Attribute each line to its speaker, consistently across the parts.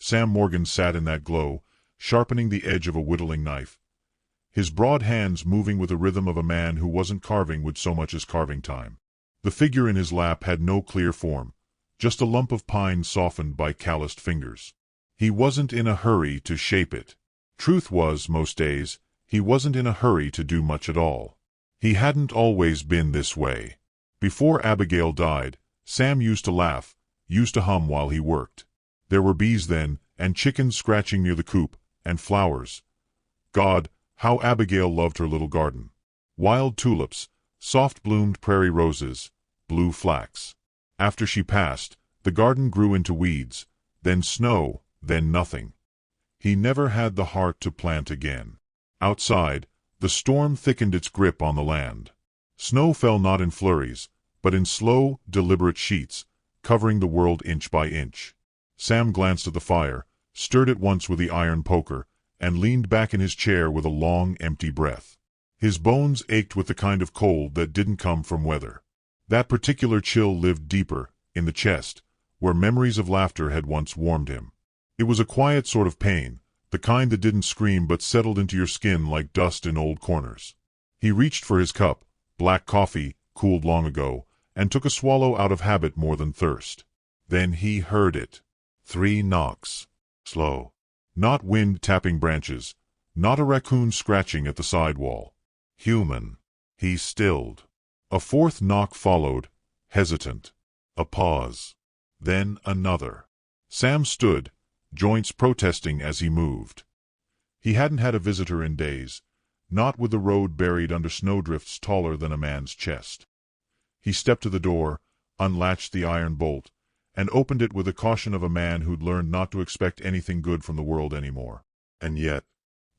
Speaker 1: Sam Morgan sat in that glow, sharpening the edge of a whittling knife, his broad hands moving with the rhythm of a man who wasn't carving with so much as carving time. The figure in his lap had no clear form, just a lump of pine softened by calloused fingers. He wasn't in a hurry to shape it. Truth was, most days, he wasn't in a hurry to do much at all. He hadn't always been this way. Before Abigail died, Sam used to laugh, used to hum while he worked. There were bees then, and chickens scratching near the coop, and flowers. God, how Abigail loved her little garden. Wild tulips, soft-bloomed prairie roses, blue flax. After she passed, the garden grew into weeds, then snow, then nothing. He never had the heart to plant again. Outside, the storm thickened its grip on the land. Snow fell not in flurries, but in slow, deliberate sheets, covering the world inch by inch. Sam glanced at the fire, stirred it once with the iron poker, and leaned back in his chair with a long, empty breath. His bones ached with the kind of cold that didn't come from weather. That particular chill lived deeper, in the chest, where memories of laughter had once warmed him. It was a quiet sort of pain, the kind that didn't scream but settled into your skin like dust in old corners. He reached for his cup, black coffee, cooled long ago, and took a swallow out of habit more than thirst. Then he heard it. 3 knocks. Slow. Not wind tapping branches, not a raccoon scratching at the sidewall. Human. He stilled. A 4th knock followed, hesitant. A pause. Then another. Sam stood, joints protesting as he moved. He hadn't had a visitor in days, not with the road buried under snowdrifts taller than a man's chest. He stepped to the door, unlatched the iron bolt, and opened it with the caution of a man who'd learned not to expect anything good from the world anymore. And yet,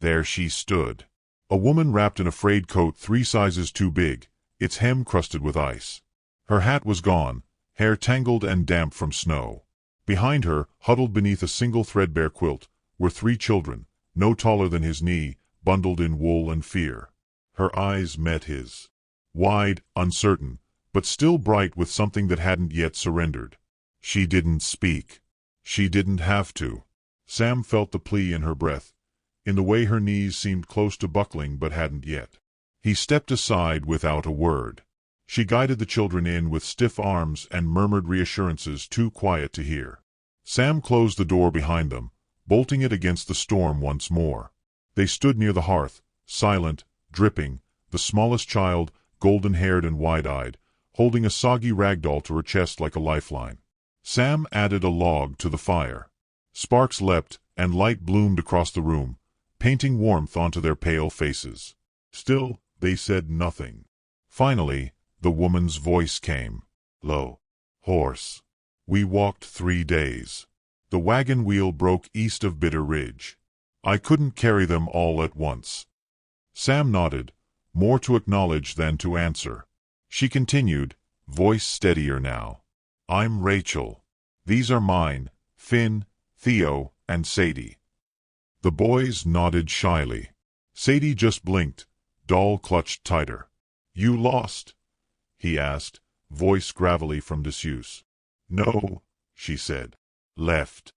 Speaker 1: there she stood. A woman wrapped in a frayed coat 3 sizes too big, its hem crusted with ice. Her hat was gone, hair tangled and damp from snow. Behind her, huddled beneath a single threadbare quilt, were 3 children, no taller than his knee, bundled in wool and fear. Her eyes met his. Wide, uncertain, but still bright with something that hadn't yet surrendered. She didn't speak. She didn't have to. Sam felt the plea in her breath, in the way her knees seemed close to buckling but hadn't yet. He stepped aside without a word. She guided the children in with stiff arms and murmured reassurances too quiet to hear. Sam closed the door behind them, bolting it against the storm once more. They stood near the hearth, silent, dripping, the smallest child, golden-haired and wide-eyed, holding a soggy rag doll to her chest like a lifeline. Sam added a log to the fire. Sparks leapt, and light bloomed across the room, painting warmth onto their pale faces. Still, they said nothing. Finally, the woman's voice came. Low. Hoarse. We walked 3 days. The wagon wheel broke east of Bitter Ridge. I couldn't carry them all at once. Sam nodded, more to acknowledge than to answer. She continued, voice steadier now. I'm Rachel. These are mine, Finn, Theo, and Sadie. The boys nodded shyly. Sadie just blinked, doll clutched tighter. You lost? He asked, voice gravelly from disuse. No, she said. Left.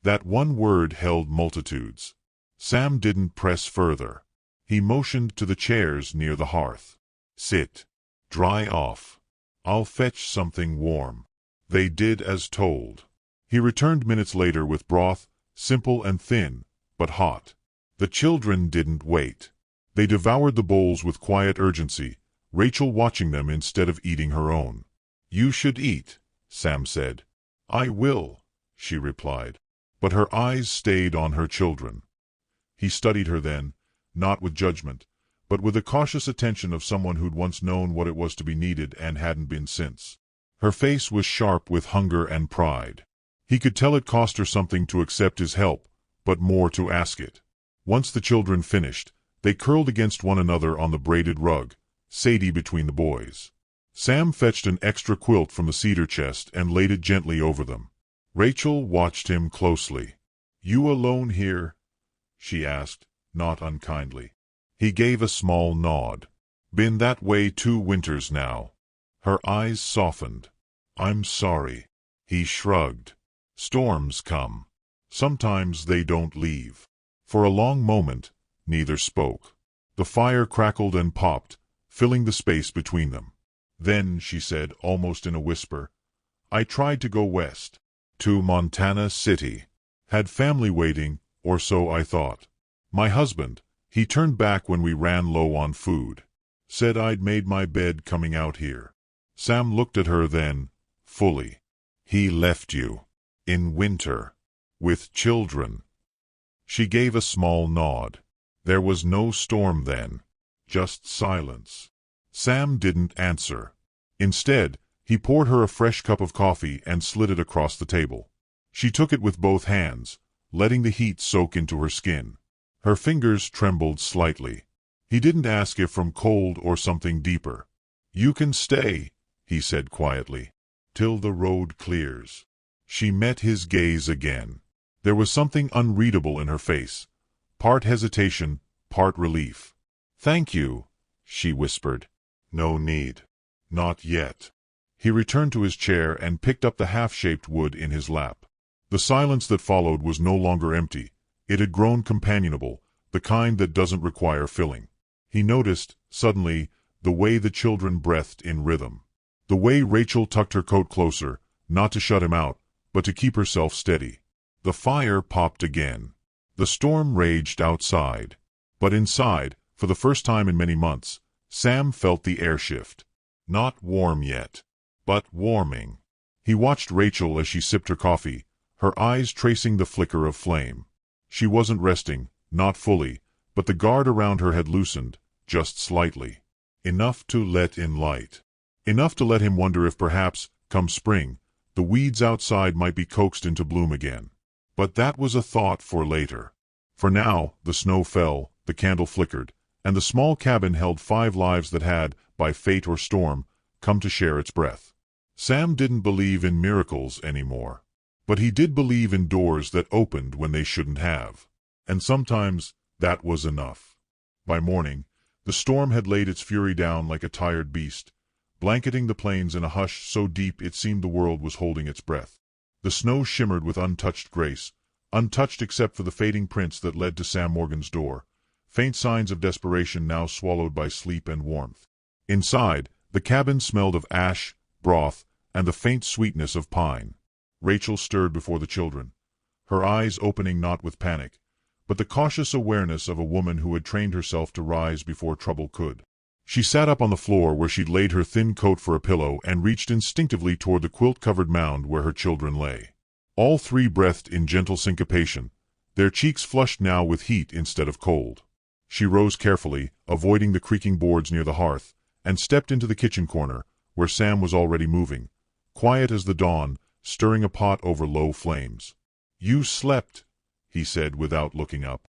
Speaker 1: That one word held multitudes. Sam didn't press further. He motioned to the chairs near the hearth. Sit. Dry off. I'll fetch something warm. They did as told. He returned minutes later with broth, simple and thin, but hot. The children didn't wait. They devoured the bowls with quiet urgency, Rachel watching them instead of eating her own. You should eat, Sam said. I will, she replied. But her eyes stayed on her children. He studied her then, not with judgment, but with the cautious attention of someone who'd once known what it was to be needed and hadn't been since. Her face was sharp with hunger and pride. He could tell it cost her something to accept his help, but more to ask it. Once the children finished, they curled against one another on the braided rug, Sadie between the boys. Sam fetched an extra quilt from the cedar chest and laid it gently over them. Rachel watched him closely. You alone here? She asked, not unkindly. He gave a small nod. Been that way 2 winters now. Her eyes softened. I'm sorry. He shrugged. Storms come. Sometimes they don't leave. For a long moment, neither spoke. The fire crackled and popped, filling the space between them. Then, she said, almost in a whisper, I tried to go west. To Montana City. Had family waiting, or so I thought. My husband, he turned back when we ran low on food. Said I'd made my bed coming out here. Sam looked at her then, fully. He left you. In winter. With children. She gave a small nod. There was no storm then. Just silence. Sam didn't answer. Instead, he poured her a fresh cup of coffee and slid it across the table. She took it with both hands, letting the heat soak into her skin. Her fingers trembled slightly. He didn't ask if from cold or something deeper. You can stay, he said quietly, till the road clears. She met his gaze again. There was something unreadable in her face, part hesitation, part relief. Thank you, she whispered. No need. Not yet. He returned to his chair and picked up the half-shaped wood in his lap. The silence that followed was no longer empty. It had grown companionable, the kind that doesn't require filling. He noticed, suddenly, the way the children breathed in rhythm. The way Rachel tucked her coat closer, not to shut him out, but to keep herself steady. The fire popped again. The storm raged outside. But inside, for the first time in many months, Sam felt the air shift. Not warm yet, but warming. He watched Rachel as she sipped her coffee, her eyes tracing the flicker of flame. She wasn't resting, not fully, but the guard around her had loosened, just slightly. Enough to let in light. Enough to let him wonder if perhaps, come spring, the weeds outside might be coaxed into bloom again. But that was a thought for later. For now, the snow fell, the candle flickered, and the small cabin held 5 lives that had, by fate or storm, come to share its breath. Sam didn't believe in miracles anymore. But he did believe in doors that opened when they shouldn't have. And sometimes, that was enough. By morning, the storm had laid its fury down like a tired beast, blanketing the plains in a hush so deep it seemed the world was holding its breath. The snow shimmered with untouched grace, untouched except for the fading prints that led to Sam Morgan's door, faint signs of desperation now swallowed by sleep and warmth. Inside, the cabin smelled of ash, broth, and the faint sweetness of pine. Rachel stirred before the children, her eyes opening not with panic, but the cautious awareness of a woman who had trained herself to rise before trouble could. She sat up on the floor where she'd laid her thin coat for a pillow and reached instinctively toward the quilt-covered mound where her children lay. All 3 breathed in gentle syncopation, their cheeks flushed now with heat instead of cold. She rose carefully, avoiding the creaking boards near the hearth, and stepped into the kitchen corner, where Sam was already moving, quiet as the dawn, stirring a pot over low flames. You slept, he said without looking up.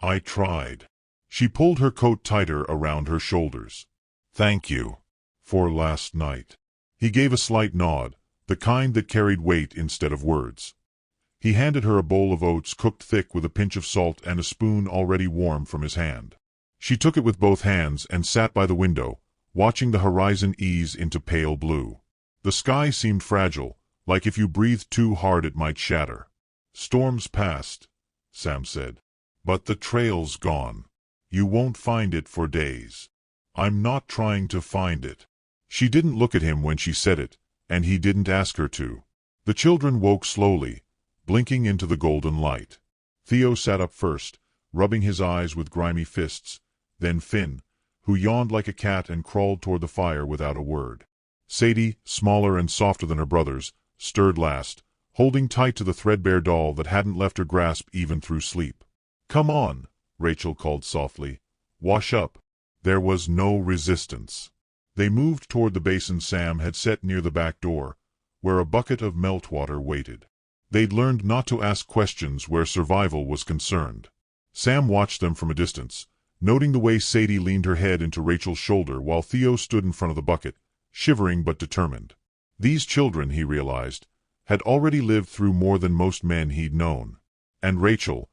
Speaker 1: I tried. She pulled her coat tighter around her shoulders. Thank you. For last night. He gave a slight nod, the kind that carried weight instead of words. He handed her a bowl of oats cooked thick with a pinch of salt and a spoon already warm from his hand. She took it with both hands and sat by the window, watching the horizon ease into pale blue. The sky seemed fragile, like if you breathed too hard it might shatter. Storms passed, Sam said. But the trail's gone. You won't find it for days. I'm not trying to find it. She didn't look at him when she said it, and he didn't ask her to. The children woke slowly, blinking into the golden light. Theo sat up first, rubbing his eyes with grimy fists, then Finn, who yawned like a cat and crawled toward the fire without a word. Sadie, smaller and softer than her brothers, stirred last, holding tight to the threadbare doll that hadn't left her grasp even through sleep. Come on, Rachel called softly. Wash up. There was no resistance. They moved toward the basin Sam had set near the back door, where a bucket of meltwater waited. They'd learned not to ask questions where survival was concerned. Sam watched them from a distance, noting the way Sadie leaned her head into Rachel's shoulder while Theo stood in front of the bucket, shivering but determined. These children, he realized, had already lived through more than most men he'd known. And Rachel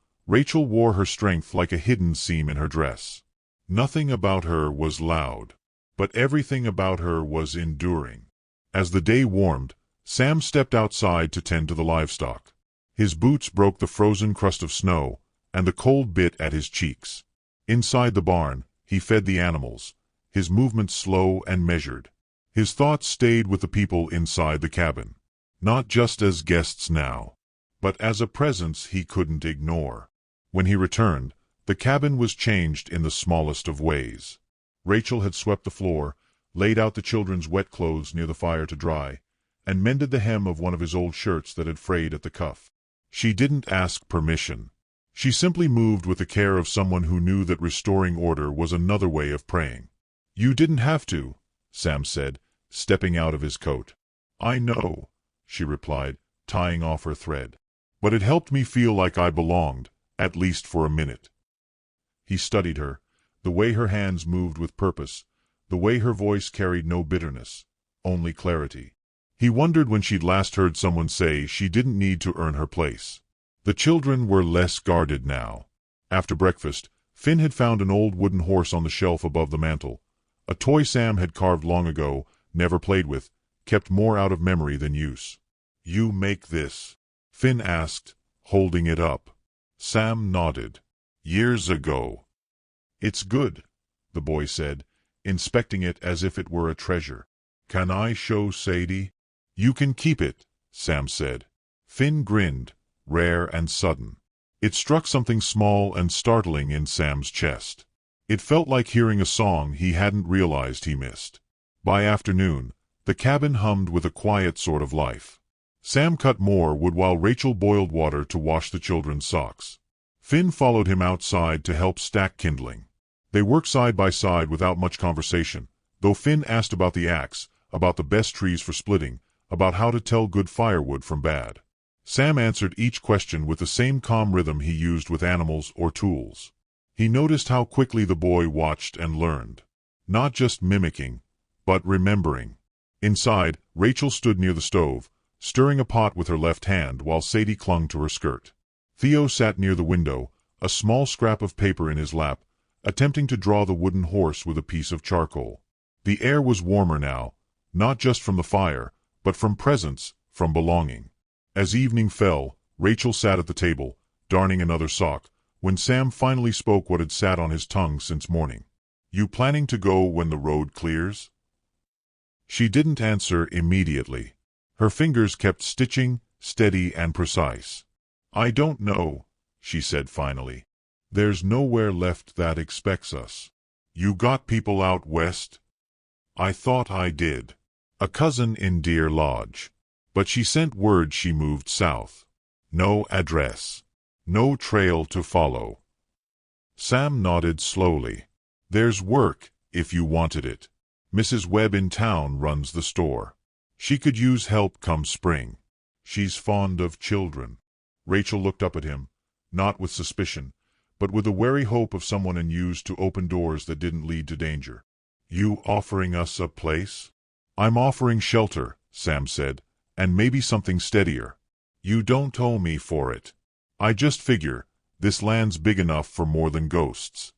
Speaker 1: wore her strength like a hidden seam in her dress. Nothing about her was loud, but everything about her was enduring. As the day warmed, Sam stepped outside to tend to the livestock. His boots broke the frozen crust of snow, and the cold bit at his cheeks. Inside the barn, he fed the animals, his movements slow and measured. His thoughts stayed with the people inside the cabin. Not just as guests now, but as a presence he couldn't ignore. When he returned, the cabin was changed in the smallest of ways. Rachel had swept the floor, laid out the children's wet clothes near the fire to dry, and mended the hem of one of his old shirts that had frayed at the cuff. She didn't ask permission. She simply moved with the care of someone who knew that restoring order was another way of praying. "You didn't have to," Sam said, stepping out of his coat. "I know," she replied, tying off her thread. "But it helped me feel like I belonged, at least for a minute." He studied her, the way her hands moved with purpose, the way her voice carried no bitterness, only clarity. He wondered when she'd last heard someone say she didn't need to earn her place. The children were less guarded now. After breakfast, Finn had found an old wooden horse on the shelf above the mantel, a toy Sam had carved long ago, never played with, kept more out of memory than use. "You make this?" Finn asked, holding it up. Sam nodded. "Years ago." "It's good," the boy said, inspecting it as if it were a treasure. "Can I show Sadie?" "You can keep it," Sam said. Finn grinned, rare and sudden. It struck something small and startling in Sam's chest. It felt like hearing a song he hadn't realized he missed. By afternoon, the cabin hummed with a quiet sort of life. Sam cut more wood while Rachel boiled water to wash the children's socks. Finn followed him outside to help stack kindling. They worked side by side without much conversation, though Finn asked about the axe, about the best trees for splitting, about how to tell good firewood from bad. Sam answered each question with the same calm rhythm he used with animals or tools. He noticed how quickly the boy watched and learned. Not just mimicking, but remembering. Inside, Rachel stood near the stove, stirring a pot with her left hand while Sadie clung to her skirt. Theo sat near the window, a small scrap of paper in his lap, attempting to draw the wooden horse with a piece of charcoal. The air was warmer now, not just from the fire, but from presence, from belonging. As evening fell, Rachel sat at the table, darning another sock, when Sam finally spoke what had sat on his tongue since morning. "You planning to go when the road clears?" She didn't answer immediately. Her fingers kept stitching, steady and precise. "I don't know," she said finally. "There's nowhere left that expects us." "You got people out west?" "I thought I did. A cousin in Deer Lodge. But she sent word she moved south. No address. No trail to follow." Sam nodded slowly. "There's work, if you wanted it. Mrs. Webb in town runs the store. She could use help come spring. She's fond of children." Rachel looked up at him, not with suspicion, but with a wary hope of someone unused to open doors that didn't lead to danger. "You offering us a place?" "I'm offering shelter," Sam said, "and maybe something steadier. You don't owe me for it. I just figure, this land's big enough for more than ghosts."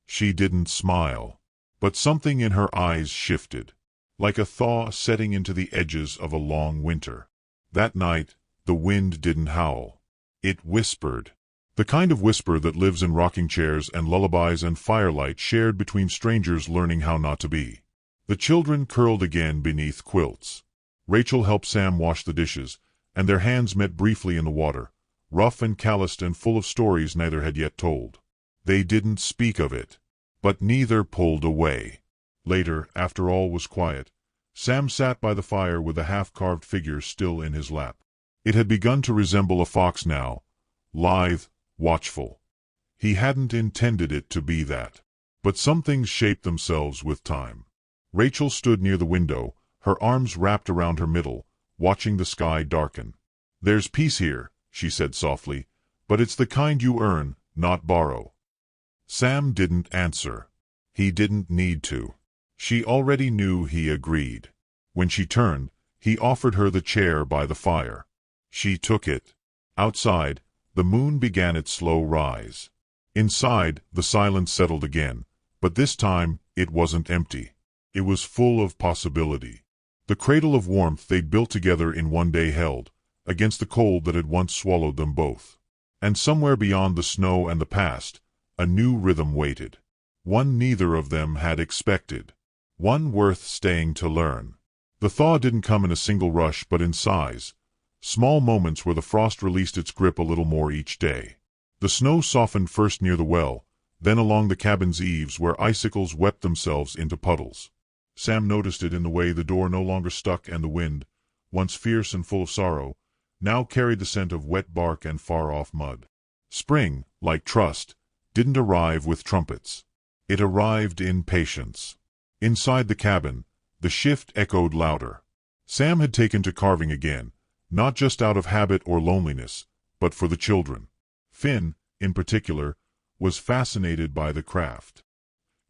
Speaker 1: She didn't smile, but something in her eyes shifted, like a thaw setting into the edges of a long winter. That night, the wind didn't howl. It whispered. The kind of whisper that lives in rocking chairs and lullabies and firelight shared between strangers learning how not to be. The children curled again beneath quilts. Rachel helped Sam wash the dishes, and their hands met briefly in the water, rough and calloused and full of stories neither had yet told. They didn't speak of it, but neither pulled away. Later, after all was quiet, Sam sat by the fire with the half-carved figure still in his lap. It had begun to resemble a fox now, lithe, watchful. He hadn't intended it to be that. But some things shaped themselves with time. Rachel stood near the window, her arms wrapped around her middle, watching the sky darken. "There's peace here," she said softly, "but it's the kind you earn, not borrow." Sam didn't answer. He didn't need to. She already knew he agreed. When she turned, he offered her the chair by the fire. She took it. Outside, the moon began its slow rise. Inside, the silence settled again, but this time it wasn't empty. It was full of possibility. The cradle of warmth they'd built together in one day held, against the cold that had once swallowed them both. And somewhere beyond the snow and the past, a new rhythm waited. One neither of them had expected. One worth staying to learn. The thaw didn't come in a single rush but in sighs, small moments where the frost released its grip a little more each day. The snow softened first near the well, then along the cabin's eaves where icicles wept themselves into puddles. Sam noticed it in the way the door no longer stuck, and the wind, once fierce and full of sorrow, now carried the scent of wet bark and far-off mud. Spring, like trust, didn't arrive with trumpets. It arrived in patience. Inside the cabin, the shift echoed louder. Sam had taken to carving again, not just out of habit or loneliness, but for the children. Finn, in particular, was fascinated by the craft.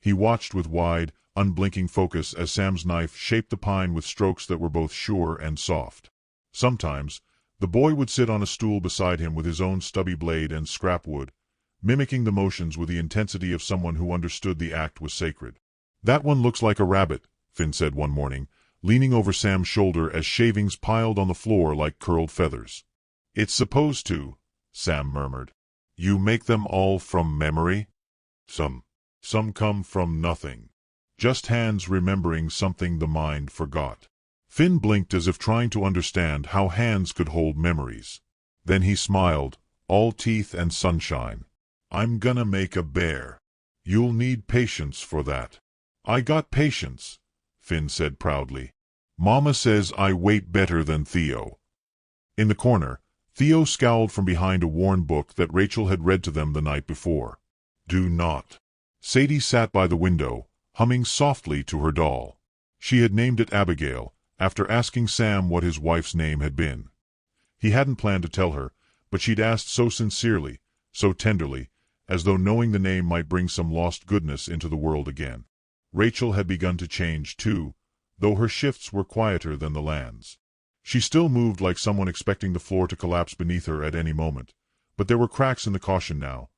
Speaker 1: He watched with wide, unblinking focus as Sam's knife shaped the pine with strokes that were both sure and soft. Sometimes, the boy would sit on a stool beside him with his own stubby blade and scrap wood, mimicking the motions with the intensity of someone who understood the act was sacred. "That one looks like a rabbit," Finn said one morning, leaning over Sam's shoulder as shavings piled on the floor like curled feathers. "It's supposed to," Sam murmured. "You make them all from memory?" Some come from nothing. Just hands remembering something the mind forgot." Finn blinked as if trying to understand how hands could hold memories. Then he smiled, all teeth and sunshine. "I'm gonna make a bear. You'll need patience for that." "I got patience," Finn said proudly. "Mama says I wait better than Theo." In the corner, Theo scowled from behind a worn book that Rachel had read to them the night before. "Do not." Sadie sat by the window, humming softly to her doll. She had named it Abigail, after asking Sam what his wife's name had been. He hadn't planned to tell her, but she'd asked so sincerely, so tenderly, as though knowing the name might bring some lost goodness into the world again. Rachel had begun to change, too, though her shifts were quieter than the land's. She still moved like someone expecting the floor to collapse beneath her at any moment, but there were cracks in the caution now,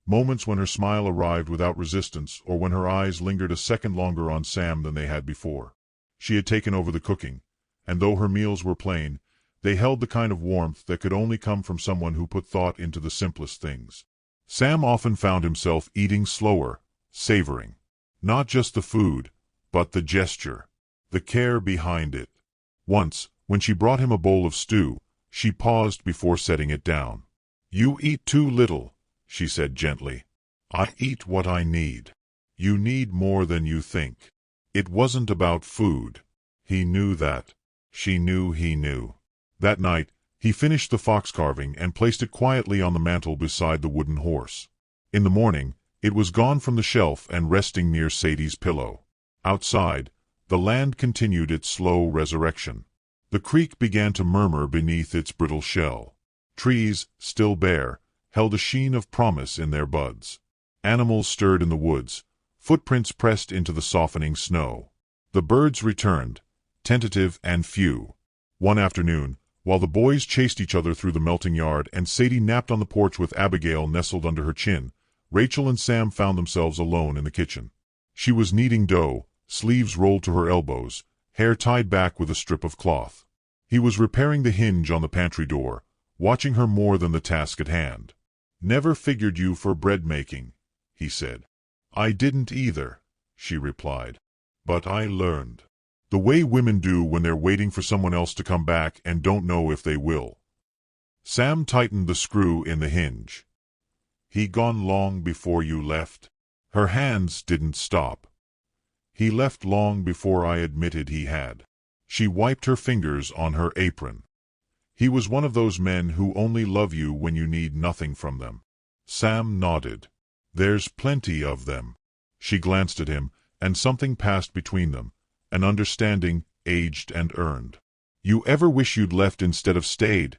Speaker 1: moments when her smile arrived without resistance or when her eyes lingered a second longer on Sam than they had before. She had taken over the cooking, and though her meals were plain, they held the kind of warmth that could only come from someone who put thought into the simplest things. Sam often found himself eating slower, savoring. Not just the food, but the gesture, the care behind it. Once, when she brought him a bowl of stew, she paused before setting it down. "You eat too little," she said gently. "I eat what I need. You need more than you think." It wasn't about food. He knew that. She knew he knew. That night, he finished the fox carving and placed it quietly on the mantel beside the wooden horse. In the morning, it was gone from the shelf and resting near Sadie's pillow. Outside, the land continued its slow resurrection. The creek began to murmur beneath its brittle shell. Trees, still bare, held a sheen of promise in their buds. Animals stirred in the woods, footprints pressed into the softening snow. The birds returned, tentative and few. One afternoon, while the boys chased each other through the melting yard and Sadie napped on the porch with Abigail nestled under her chin, Rachel and Sam found themselves alone in the kitchen. She was kneading dough, sleeves rolled to her elbows, hair tied back with a strip of cloth. He was repairing the hinge on the pantry door, watching her more than the task at hand. "Never figured you for bread making," he said. "I didn't either," she replied. "But I learned. The way women do when they're waiting for someone else to come back and don't know if they will." Sam tightened the screw in the hinge. "He gone long before you left?" Her hands didn't stop. "He left long before I admitted he had." She wiped her fingers on her apron. "He was one of those men who only love you when you need nothing from them." Sam nodded. "There's plenty of them." She glanced at him, and something passed between them, an understanding, aged and earned. "You ever wish you'd left instead of stayed?"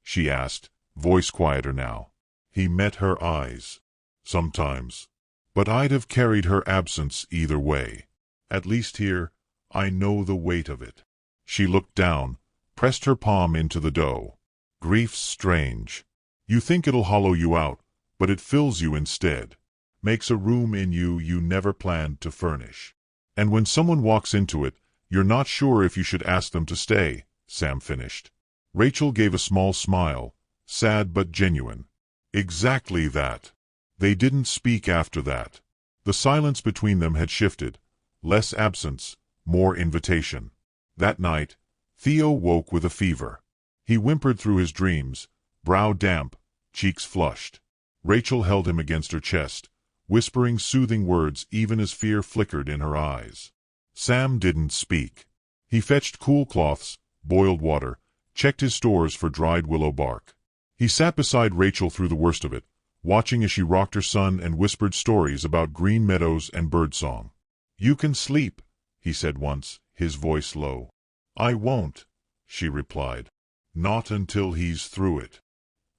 Speaker 1: she asked, voice quieter now. He met her eyes. "Sometimes. But I'd have carried her absence either way. At least here, I know the weight of it." She looked down, pressed her palm into the dough. "Grief's strange. You think it'll hollow you out, but it fills you instead. Makes a room in you you never planned to furnish. And when someone walks into it, you're not sure if you should ask them to stay," Sam finished. Rachel gave a small smile, sad but genuine. Exactly that. They didn't speak after that. The silence between them had shifted. Less absence, more invitation. That night, Theo woke with a fever. He whimpered through his dreams, brow damp, cheeks flushed. Rachel held him against her chest, whispering soothing words even as fear flickered in her eyes. Sam didn't speak. He fetched cool cloths, boiled water, checked his stores for dried willow bark. He sat beside Rachel through the worst of it, watching as she rocked her son and whispered stories about green meadows and birdsong. "You can sleep," he said once, his voice low. "I won't," she replied. "Not until he's through it."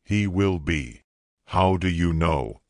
Speaker 1: "He will be." "How do you know?"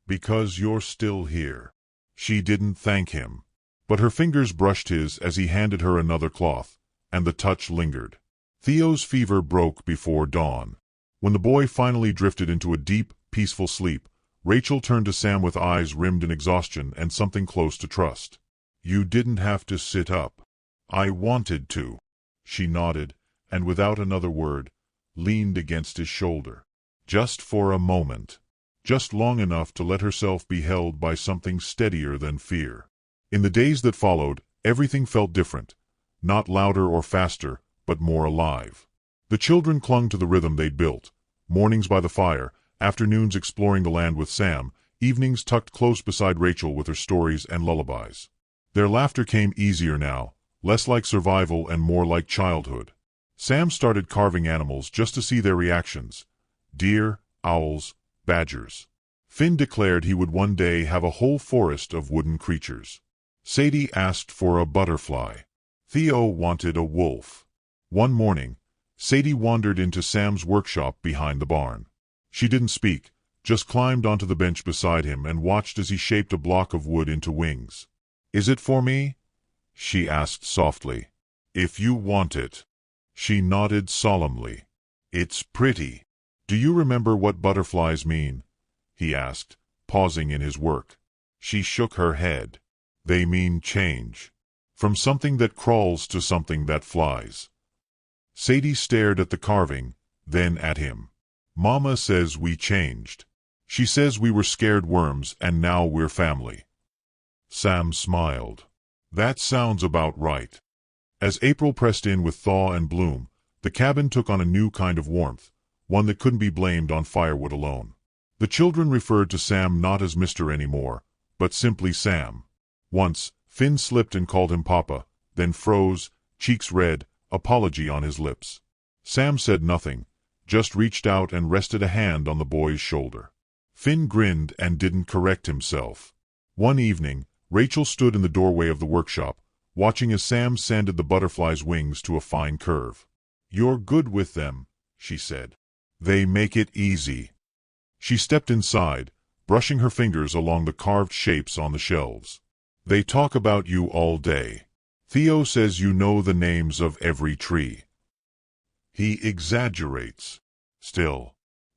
Speaker 1: "Because you're still here." She didn't thank him, but her fingers brushed his as he handed her another cloth, and the touch lingered. Theo's fever broke before dawn. When the boy finally drifted into a deep, peaceful sleep, Rachel turned to Sam with eyes rimmed in exhaustion and something close to trust. "You didn't have to sit up." "I wanted to." She nodded, and without another word, leaned against his shoulder. Just for a moment. Just long enough to let herself be held by something steadier than fear. In the days that followed, everything felt different. Not louder or faster, but more alive. The children clung to the rhythm they'd built. Mornings by the fire, afternoons exploring the land with Sam, evenings tucked close beside Rachel with her stories and lullabies. Their laughter came easier now, less like survival and more like childhood. Sam started carving animals just to see their reactions. Deer, owls, badgers. Finn declared he would one day have a whole forest of wooden creatures. Sadie asked for a butterfly. Theo wanted a wolf. One morning, Sadie wandered into Sam's workshop behind the barn. She didn't speak, just climbed onto the bench beside him and watched as he shaped a block of wood into wings. "Is it for me?" she asked softly. "If you want it." She nodded solemnly. "It's pretty." "Do you remember what butterflies mean?" he asked, pausing in his work. She shook her head. "They mean change. From something that crawls to something that flies." Sadie stared at the carving, then at him. "Mama says we changed. She says we were scared worms and now we're family." Sam smiled. "That sounds about right." As April pressed in with thaw and bloom, the cabin took on a new kind of warmth, one that couldn't be blamed on firewood alone. The children referred to Sam not as Mr. anymore, but simply Sam. Once, Finn slipped and called him Papa, then froze, cheeks red, apology on his lips. Sam said nothing, just reached out and rested a hand on the boy's shoulder. Finn grinned and didn't correct himself. One evening, Rachel stood in the doorway of the workshop, watching as Sam sanded the butterfly's wings to a fine curve. "You're good with them," she said. "They make it easy." She stepped inside, brushing her fingers along the carved shapes on the shelves. "They talk about you all day. Theo says you know the names of every tree." He exaggerates. Still,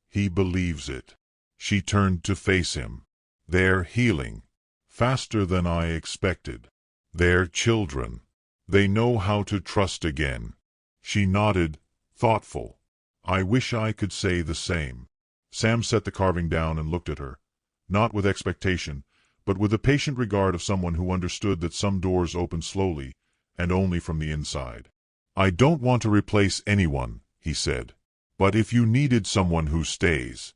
Speaker 1: he believes it. She turned to face him. "They're healing. Faster than I expected. They're children. They know how to trust again." She nodded, thoughtful. "I wish I could say the same." Sam set the carving down and looked at her, not with expectation, but with the patient regard of someone who understood that some doors open slowly, and only from the inside. "I don't want to replace anyone," he said, "but if you needed someone who stays."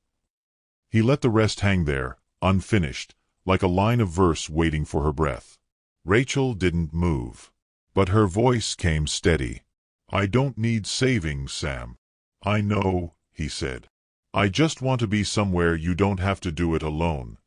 Speaker 1: He let the rest hang there, unfinished, like a line of verse waiting for her breath. Rachel didn't move, but her voice came steady. "I don't need saving, Sam." "I know," he said. "I just want to be somewhere you don't have to do it alone."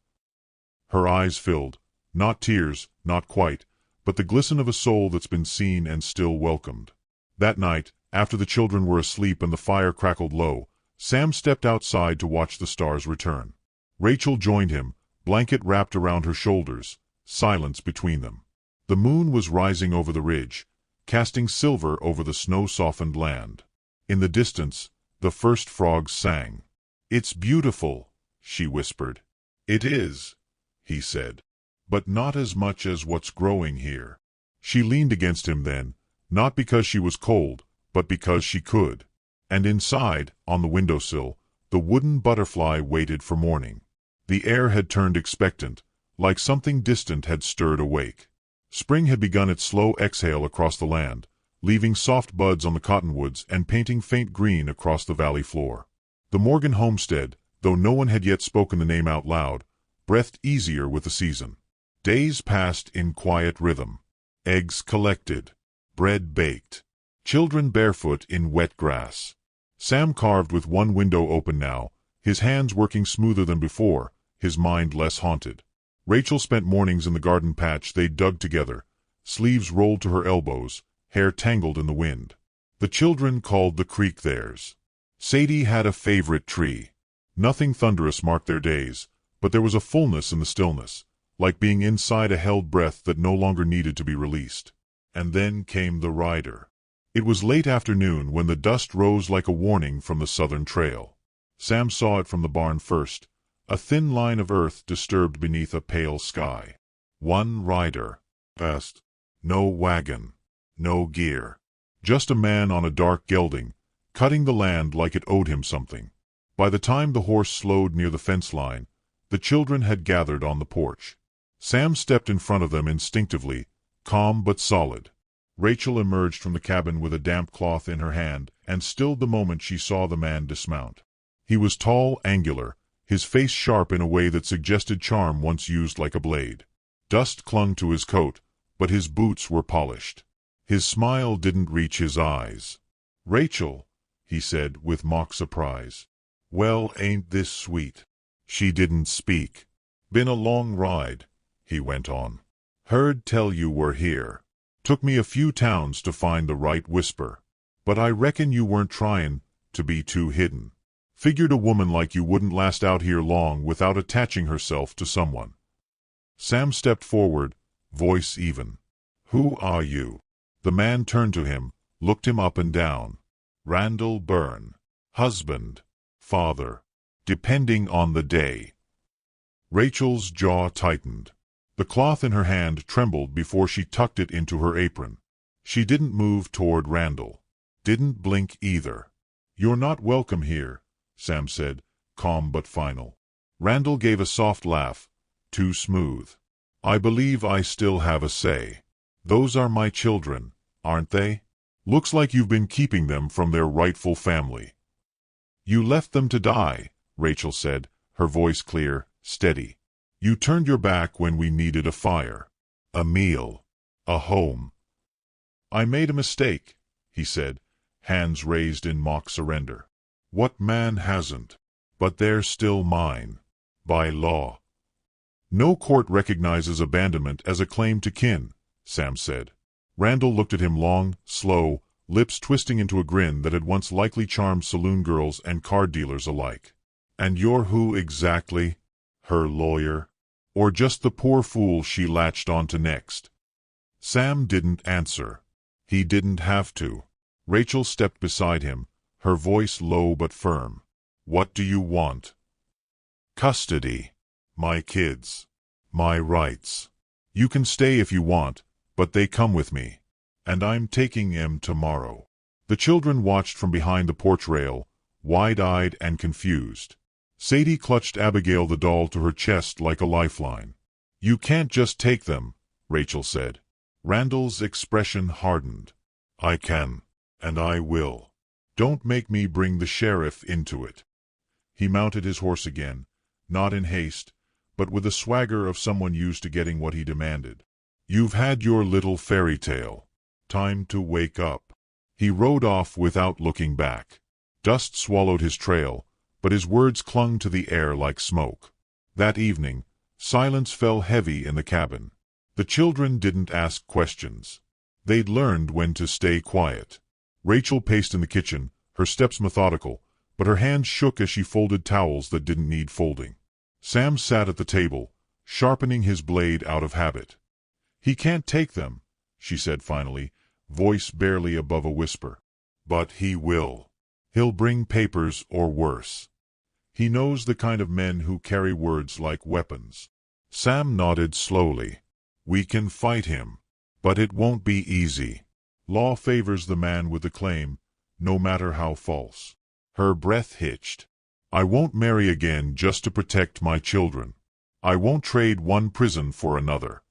Speaker 1: Her eyes filled, not tears, not quite, but the glisten of a soul that's been seen and still welcomed. That night, after the children were asleep and the fire crackled low, Sam stepped outside to watch the stars return. Rachel joined him, blanket wrapped around her shoulders, silence between them. The moon was rising over the ridge, casting silver over the snow-softened land. In the distance, the first frogs sang. "It's beautiful," she whispered. "It is," he said. "But not as much as what's growing here." She leaned against him then, not because she was cold, but because she could. And inside, on the windowsill, the wooden butterfly waited for morning. The air had turned expectant, like something distant had stirred awake. Spring had begun its slow exhale across the land, leaving soft buds on the cottonwoods and painting faint green across the valley floor. The Morgan homestead, though no one had yet spoken the name out loud, breathed easier with the season. Days passed in quiet rhythm. Eggs collected, bread baked, children barefoot in wet grass. Sam carved with one window open now, his hands working smoother than before, his mind less haunted. Rachel spent mornings in the garden patch they dug together, sleeves rolled to her elbows, hair tangled in the wind. The children called the creek theirs. Sadie had a favorite tree. Nothing thunderous marked their days, but there was a fullness in the stillness, like being inside a held breath that no longer needed to be released. And then came the rider. It was late afternoon when the dust rose like a warning from the southern trail. Sam saw it from the barn first, a thin line of earth disturbed beneath a pale sky. One rider. Fast. No wagon. No gear. Just a man on a dark gelding, cutting the land like it owed him something. By the time the horse slowed near the fence line, the children had gathered on the porch. Sam stepped in front of them instinctively, calm but solid. Rachel emerged from the cabin with a damp cloth in her hand and stilled the moment she saw the man dismount. He was tall, angular, his face sharp in a way that suggested charm once used like a blade. Dust clung to his coat, but his boots were polished. His smile didn't reach his eyes. "Rachel," he said with mock surprise. "Well, ain't this sweet?" She didn't speak. "Been a long ride," he went on. "Heard tell you were here. Took me a few towns to find the right whisper. But I reckon you weren't tryin' to be too hidden. Figured a woman like you wouldn't last out here long without attaching herself to someone." Sam stepped forward, voice even. "Who are you?" The man turned to him, looked him up and down. "Randall Byrne. Husband. Father. Depending on the day." Rachel's jaw tightened. The cloth in her hand trembled before she tucked it into her apron. She didn't move toward Randall. Didn't blink either. "You're not welcome here," Sam said, calm but final. Randall gave a soft laugh, too smooth. "I believe I still have a say. Those are my children, aren't they? Looks like you've been keeping them from their rightful family." "You left them to die," Rachel said, her voice clear, steady. "You turned your back when we needed a fire, a meal, a home." "I made a mistake," he said, hands raised in mock surrender. "What man hasn't? But they're still mine. By law." "No court recognizes abandonment as a claim to kin," Sam said. Randall looked at him long, slow, lips twisting into a grin that had once likely charmed saloon girls and card dealers alike. "And you're who exactly? Her lawyer? Or just the poor fool she latched onto next?" Sam didn't answer. He didn't have to. Rachel stepped beside him, her voice low but firm. "What do you want?" "Custody. My kids. My rights. You can stay if you want, but they come with me. And I'm taking them tomorrow." The children watched from behind the porch rail, wide-eyed and confused. Sadie clutched Abigail the doll to her chest like a lifeline. "You can't just take them," Rachel said. Randall's expression hardened. "I can, and I will. Don't make me bring the sheriff into it." He mounted his horse again, not in haste, but with the swagger of someone used to getting what he demanded. "You've had your little fairy tale. Time to wake up." He rode off without looking back. Dust swallowed his trail, but his words clung to the air like smoke. That evening, silence fell heavy in the cabin. The children didn't ask questions. They'd learned when to stay quiet. Rachel paced in the kitchen, her steps methodical, but her hands shook as she folded towels that didn't need folding. Sam sat at the table, sharpening his blade out of habit. "He can't take them," she said finally, voice barely above a whisper. "But he will. He'll bring papers or worse. He knows the kind of men who carry words like weapons." Sam nodded slowly. "We can fight him. But it won't be easy. Law favors the man with the claim, no matter how false. Her breath hitched. I won't marry again just to protect my children. I won't trade one prison for another.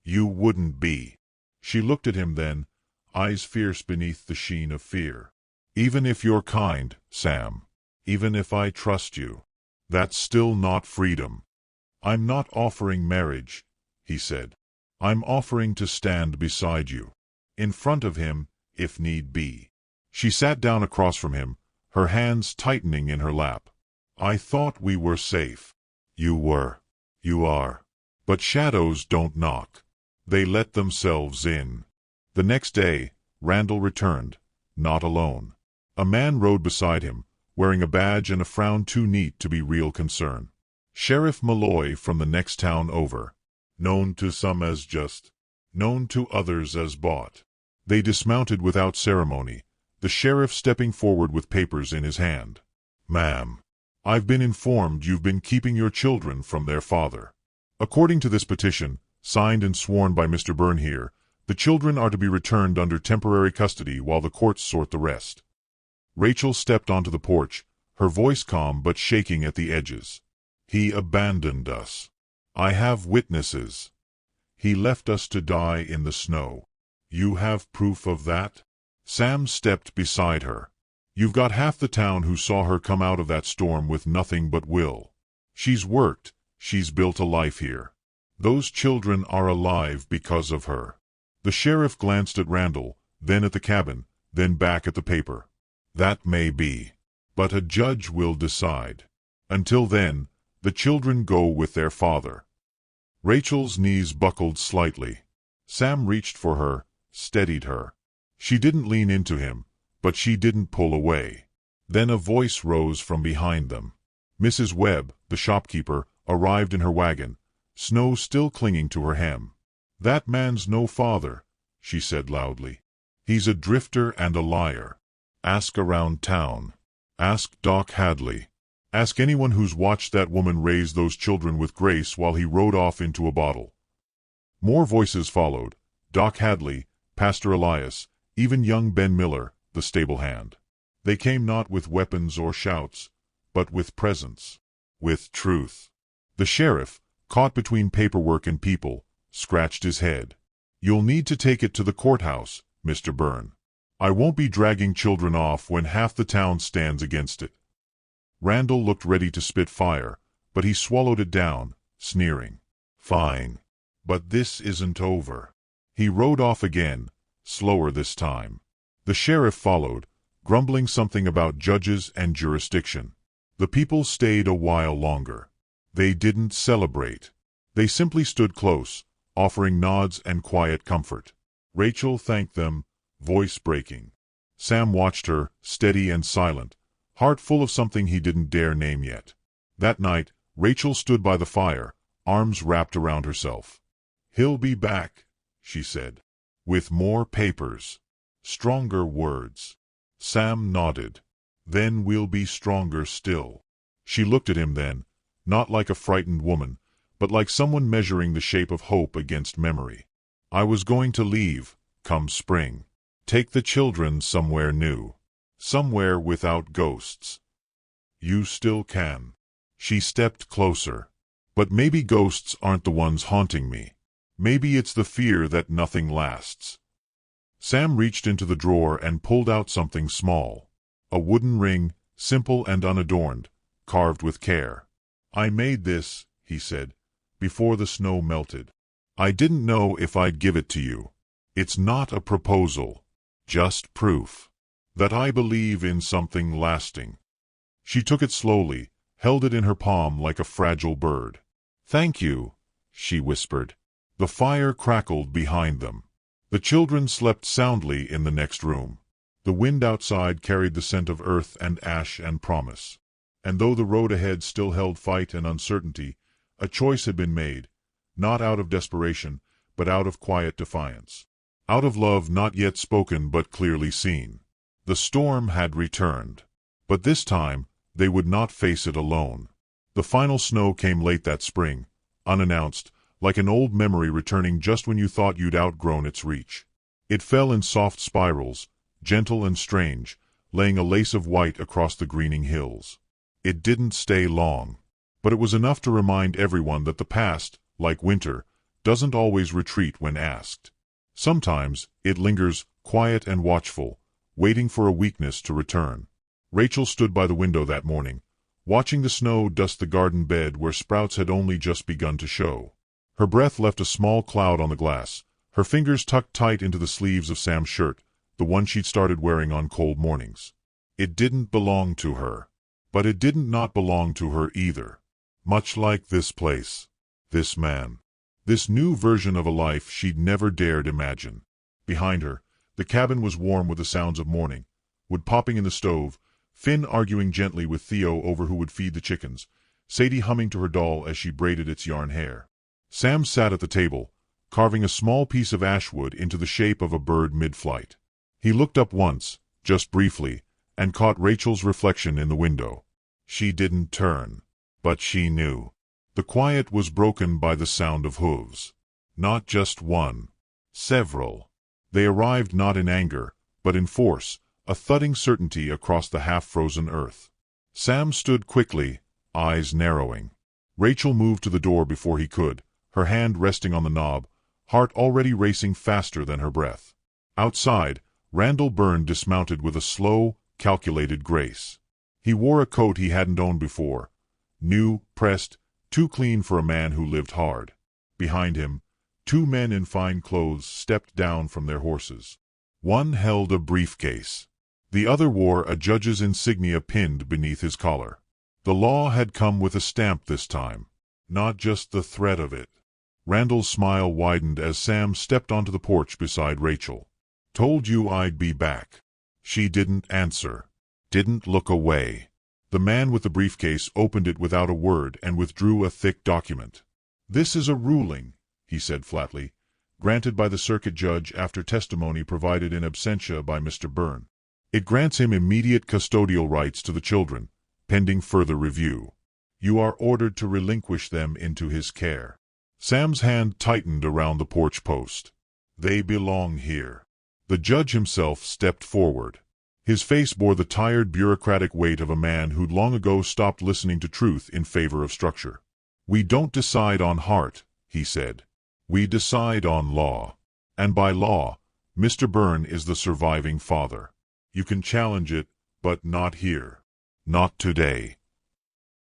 Speaker 1: You wouldn't be. She looked at him then, eyes fierce beneath the sheen of fear. Even if you're kind, Sam, even if I trust you, that's still not freedom. I'm not offering marriage, he said. I'm offering to stand beside you. In front of him, if need be. She sat down across from him, her hands tightening in her lap. I thought we were safe. You were. You are. But shadows don't knock. They let themselves in. The next day, Randall returned, not alone. A man rode beside him, wearing a badge and a frown too neat to be real concern. Sheriff Malloy from the next town over. Known to some as just, known to others as bought. They dismounted without ceremony, the sheriff stepping forward with papers in his hand. Ma'am, I've been informed you've been keeping your children from their father. According to this petition, signed and sworn by Mr. Byrne here, the children are to be returned under temporary custody while the courts sort the rest. Rachel stepped onto the porch, her voice calm but shaking at the edges. He abandoned us. I have witnesses. He left us to die in the snow. You have proof of that? Sam stepped beside her. You've got half the town who saw her come out of that storm with nothing but will. She's worked, she's built a life here. Those children are alive because of her. The sheriff glanced at Randall, then at the cabin, then back at the paper. That may be. But a judge will decide. Until then, the children go with their father. Rachel's knees buckled slightly. Sam reached for her, steadied her. She didn't lean into him, but she didn't pull away. Then a voice rose from behind them. Mrs. Webb, the shopkeeper, arrived in her wagon, snow still clinging to her hem. That man's no father, she said loudly. He's a drifter and a liar. Ask around town. Ask Doc Hadley. Ask anyone who's watched that woman raise those children with grace while he rode off into a bottle. More voices followed. Doc Hadley, Pastor Elias, even young Ben Miller, the stable hand. They came not with weapons or shouts, but with presence, with truth. The sheriff, caught between paperwork and people, scratched his head. You'll need to take it to the courthouse, Mr. Byrne. I won't be dragging children off when half the town stands against it. Randall looked ready to spit fire, but he swallowed it down, sneering. Fine. But this isn't over. He rode off again, slower this time. The sheriff followed, grumbling something about judges and jurisdiction. The people stayed a while longer. They didn't celebrate. They simply stood close, offering nods and quiet comfort. Rachel thanked them, voice breaking. Sam watched her, steady and silent, heart full of something he didn't dare name yet. That night, Rachel stood by the fire, arms wrapped around herself. He'll be back, she said. With more papers. Stronger words. Sam nodded. Then we'll be stronger still. She looked at him then, not like a frightened woman, but like someone measuring the shape of hope against memory. I was going to leave, come spring. Take the children somewhere new. Somewhere without ghosts. You still can. She stepped closer. But maybe ghosts aren't the ones haunting me. Maybe it's the fear that nothing lasts. Sam reached into the drawer and pulled out something small. A wooden ring, simple and unadorned, carved with care. I made this, he said, before the snow melted. I didn't know if I'd give it to you. It's not a proposal. Just proof. That I believe in something lasting. She took it slowly, held it in her palm like a fragile bird. Thank you, she whispered. The fire crackled behind them. The children slept soundly in the next room. The wind outside carried the scent of earth and ash and promise. And though the road ahead still held fight and uncertainty, a choice had been made, not out of desperation, but out of quiet defiance. Out of love not yet spoken but clearly seen. The storm had returned. But this time, they would not face it alone. The final snow came late that spring, unannounced, like an old memory returning just when you thought you'd outgrown its reach. It fell in soft spirals, gentle and strange, laying a lace of white across the greening hills. It didn't stay long, but it was enough to remind everyone that the past, like winter, doesn't always retreat when asked. Sometimes it lingers, quiet and watchful, waiting for a weakness to return. Rachel stood by the window that morning, watching the snow dust the garden bed where sprouts had only just begun to show. Her breath left a small cloud on the glass, her fingers tucked tight into the sleeves of Sam's shirt, the one she'd started wearing on cold mornings. It didn't belong to her. But it didn't not belong to her either. Much like this place, this man, this new version of a life she'd never dared imagine. Behind her, the cabin was warm with the sounds of morning, wood popping in the stove, Finn arguing gently with Theo over who would feed the chickens, Sadie humming to her doll as she braided its yarn hair. Sam sat at the table, carving a small piece of ashwood into the shape of a bird mid-flight. He looked up once, just briefly, and caught Rachel's reflection in the window. She didn't turn, but she knew. The quiet was broken by the sound of hooves. Not just one. Several. They arrived not in anger, but in force, a thudding certainty across the half-frozen earth. Sam stood quickly, eyes narrowing. Rachel moved to the door before he could, her hand resting on the knob, heart already racing faster than her breath. Outside, Randall Byrne dismounted with a slow, calculated grace. He wore a coat he hadn't owned before, new, pressed, too clean for a man who lived hard. Behind him, two men in fine clothes stepped down from their horses. One held a briefcase. The other wore a judge's insignia pinned beneath his collar. The law had come with a stamp this time, not just the threat of it. Randall's smile widened as Sam stepped onto the porch beside Rachel. "Told you I'd be back." She didn't answer, didn't look away. The man with the briefcase opened it without a word and withdrew a thick document. "This is a ruling," he said flatly, "granted by the circuit judge after testimony provided in absentia by Mr. Byrne. It grants him immediate custodial rights to the children, pending further review. You are ordered to relinquish them into his care." Sam's hand tightened around the porch post. "They belong here." The judge himself stepped forward. His face bore the tired bureaucratic weight of a man who'd long ago stopped listening to truth in favor of structure. "We don't decide on heart," he said. "We decide on law. And by law, Mr. Byrne is the surviving father. You can challenge it, but not here. Not today."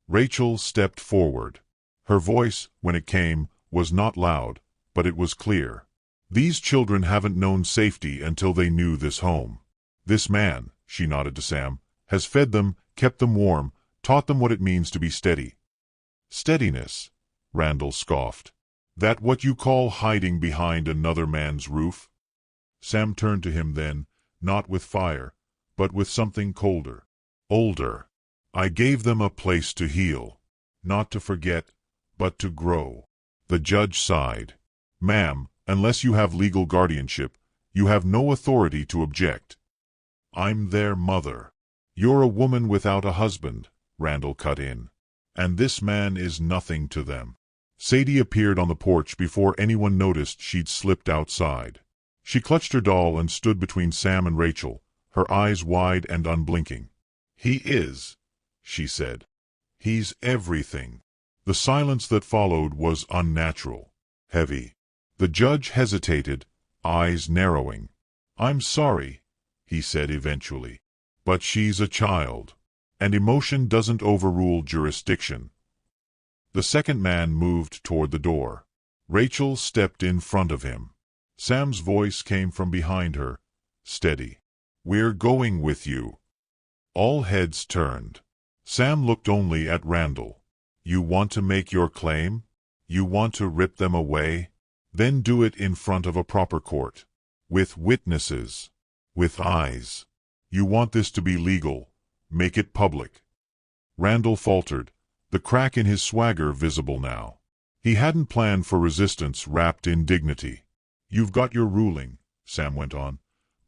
Speaker 1: Rachel stepped forward. Her voice, when it came, was not loud, but it was clear. "These children haven't known safety until they knew this home. This man," she nodded to Sam, "has fed them, kept them warm, taught them what it means to be steady." "Steadiness," Randall scoffed. "That what you call hiding behind another man's roof?" Sam turned to him then, not with fire, but with something colder. "Older. I gave them a place to heal. Not to forget, but to grow." The judge sighed. "Ma'am, unless you have legal guardianship, you have no authority to object." "I'm their mother." "You're a woman without a husband," Randall cut in. "And this man is nothing to them." Sadie appeared on the porch before anyone noticed she'd slipped outside. She clutched her doll and stood between Sam and Rachel, her eyes wide and unblinking. "He is," she said. "He's everything." The silence that followed was unnatural, heavy. The judge hesitated, eyes narrowing. "I'm sorry," he said eventually, "but she's a child, and emotion doesn't overrule jurisdiction." The second man moved toward the door. Rachel stepped in front of him. Sam's voice came from behind her, steady. "We're going with you." All heads turned. Sam looked only at Randall. "You want to make your claim? You want to rip them away? Then do it in front of a proper court. With witnesses. With eyes. You want this to be legal. Make it public." Randall faltered, the crack in his swagger visible now. He hadn't planned for resistance wrapped in dignity. "You've got your ruling," Sam went on,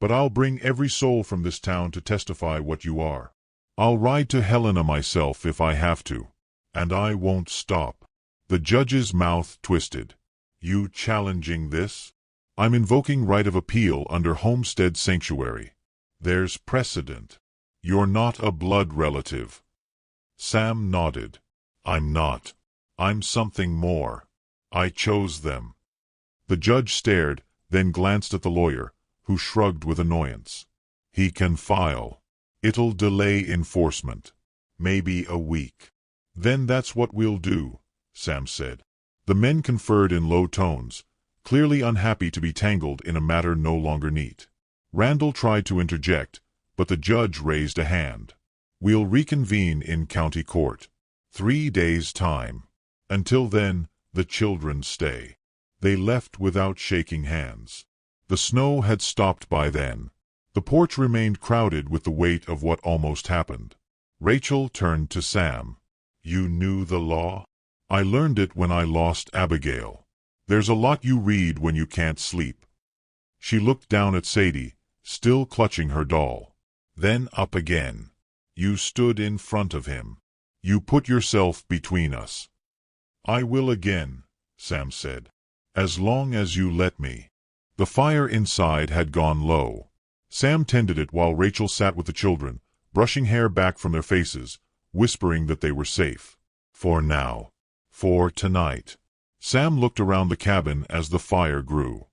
Speaker 1: "but I'll bring every soul from this town to testify what you are. I'll ride to Helena myself if I have to. And I won't stop." The judge's mouth twisted. "You challenging this?" "I'm invoking right of appeal under Homestead Sanctuary." There's precedent. You're not a blood relative. Sam nodded. I'm not. I'm something more. I chose them. The judge stared, then glanced at the lawyer, who shrugged with annoyance. He can file. It'll delay enforcement. Maybe a week. Then that's what we'll do, Sam said. The men conferred in low tones, clearly unhappy to be tangled in a matter no longer neat. Randall tried to interject, but the judge raised a hand. We'll reconvene in county court. 3 days' time. Until then, the children stay. They left without shaking hands. The snow had stopped by then. The porch remained crowded with the weight of what almost happened. Rachel turned to Sam. You knew the law? I learned it when I lost Abigail. There's a lot you read when you can't sleep. She looked down at Sadie, still clutching her doll. Then up again. You stood in front of him. You put yourself between us. I will again, Sam said. As long as you let me. The fire inside had gone low. Sam tended it while Rachel sat with the children, brushing hair back from their faces, whispering that they were safe. For now. For tonight. Sam looked around the cabin as the fire grew.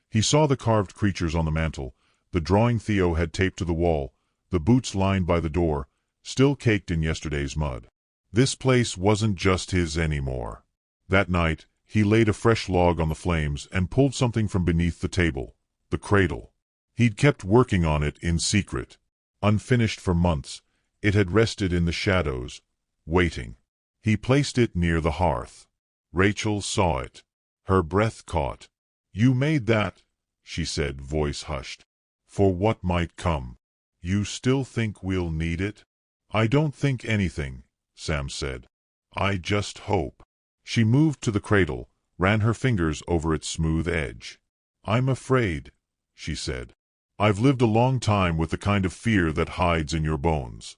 Speaker 1: He saw the carved creatures on the mantel, the drawing Theo had taped to the wall, the boots lined by the door, still caked in yesterday's mud. This place wasn't just his anymore. That night, he laid a fresh log on the flames and pulled something from beneath the table, the cradle. He'd kept working on it in secret. Unfinished for months, it had rested in the shadows, waiting. He placed it near the hearth. Rachel saw it. Her breath caught. You made that, she said, voice hushed. For what might come. You still think we'll need it? I don't think anything, Sam said. I just hope. She moved to the cradle, ran her fingers over its smooth edge. I'm afraid, she said. I've lived a long time with the kind of fear that hides in your bones.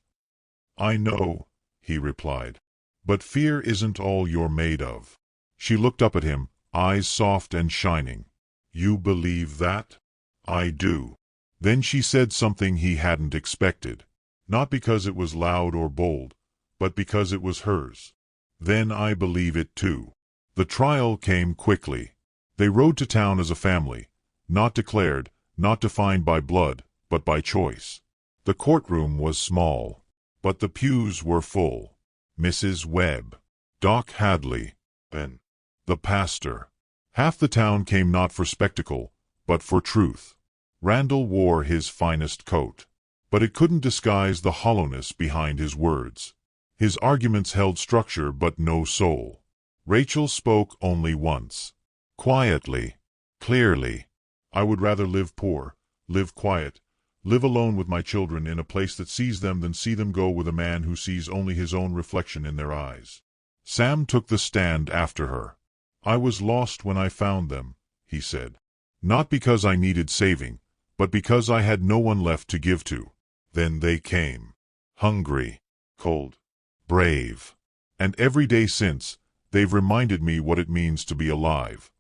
Speaker 1: I know, he replied. But fear isn't all you're made of. She looked up at him, eyes soft and shining. You believe that? I do. Then she said something he hadn't expected. Not because it was loud or bold, but because it was hers. Then I believe it too. The trial came quickly. They rode to town as a family, not declared, not defined by blood, but by choice. The courtroom was small, but the pews were full. Mrs. Webb, Doc Hadley, and the pastor. Half the town came not for spectacle, but for truth. Randall wore his finest coat, but it couldn't disguise the hollowness behind his words. His arguments held structure but no soul. Rachel spoke only once. Quietly, clearly. I would rather live poor, live quiet, live alone with my children in a place that sees them than see them go with a man who sees only his own reflection in their eyes. Sam took the stand after her. I was lost when I found them, he said. Not because I needed saving, but because I had no one left to give to. Then they came. Hungry, cold, brave. And every day since, they've reminded me what it means to be alive.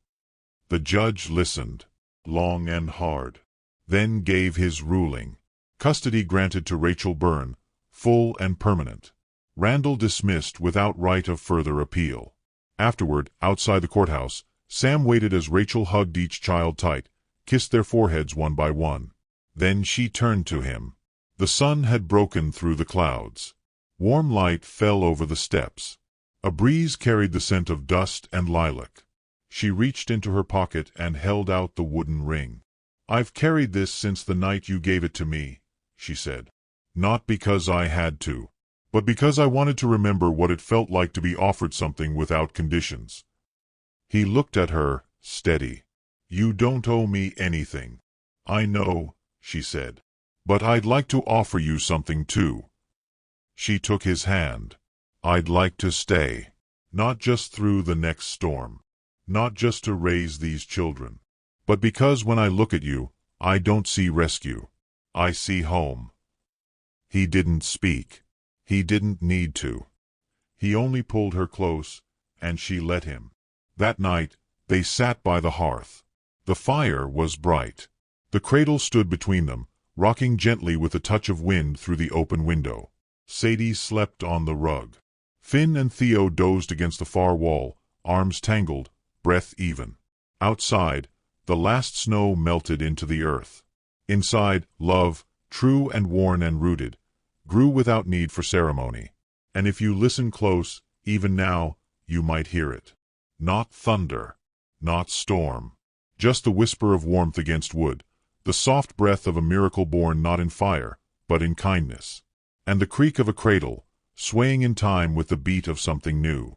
Speaker 1: The judge listened, long and hard. Then gave his ruling. Custody granted to Rachel Byrne, full and permanent. Randall dismissed without right of further appeal. Afterward, outside the courthouse, Sam waited as Rachel hugged each child tight, kissed their foreheads one by one. Then she turned to him. The sun had broken through the clouds. Warm light fell over the steps. A breeze carried the scent of dust and lilac. She reached into her pocket and held out the wooden ring. I've carried this since the night you gave it to me, she said. Not because I had to, but because I wanted to remember what it felt like to be offered something without conditions. He looked at her, steady. You don't owe me anything. I know, she said. But I'd like to offer you something too. She took his hand. I'd like to stay. Not just through the next storm. Not just to raise these children. But because when I look at you, I don't see rescue. I see home. He didn't speak. He didn't need to. He only pulled her close, and she let him. That night, they sat by the hearth. The fire was bright. The cradle stood between them, rocking gently with a touch of wind through the open window. Sadie slept on the rug. Finn and Theo dozed against the far wall, arms tangled, breath even. Outside, the last snow melted into the earth. Inside, love, true and worn and rooted, grew without need for ceremony. And if you listen close, even now, you might hear it. Not thunder, not storm. Just the whisper of warmth against wood, the soft breath of a miracle born not in fire, but in kindness. And the creak of a cradle, swaying in time with the beat of something new.